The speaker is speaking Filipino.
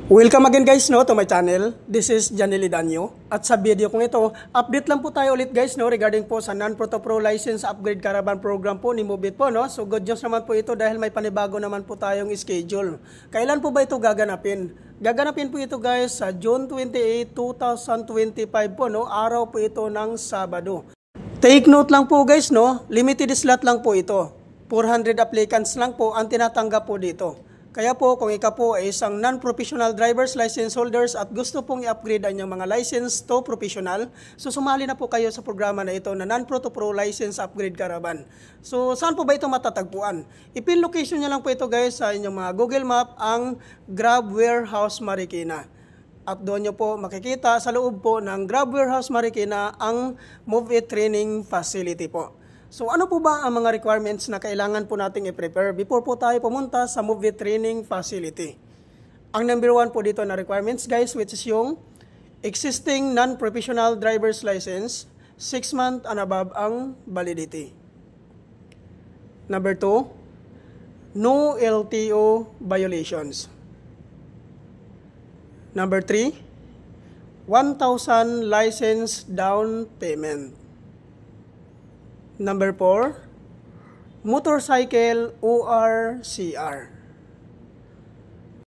Welcome again guys to my channel. This is Janely Danyo. At sa video kong ito, update lang po tayo ulit guys regarding po sa non-Proto Pro license upgrade caravan program po ni Move It po So good news naman po ito dahil may panibago naman po tayong schedule. Kailan po ba ito gaganapin? Gaganapin po ito guys sa June 28, 2025 po araw po ito ng Sabado. Take note lang po guys limited slot lang po ito. 400 applicants lang po ang tinatanggap po dito. Kaya po, kung ikaw po ay isang non-professional driver's license holders at gusto pong i-upgrade ang inyong mga license to professional, so sumali na po kayo sa programa na ito na non-Proto Pro License Upgrade Caravan. So, saan po ba ito matatagpuan? I-pin location nyo lang po ito guys sa inyong mga Google Map, ang Grab Warehouse Marikina. At doon nyo po makikita sa loob po ng Grab Warehouse Marikina ang Move It Training Facility po. So ano po ba ang mga requirements na kailangan po nating i-prepare before po tayo pumunta sa Move It Training Facility? Ang number 1 po dito na requirements guys, which is yung existing non-professional driver's license, 6 months and above ang validity. Number 2, no LTO violations. Number 3, 1,000 license down payment. Number 4, motorcycle ORCR.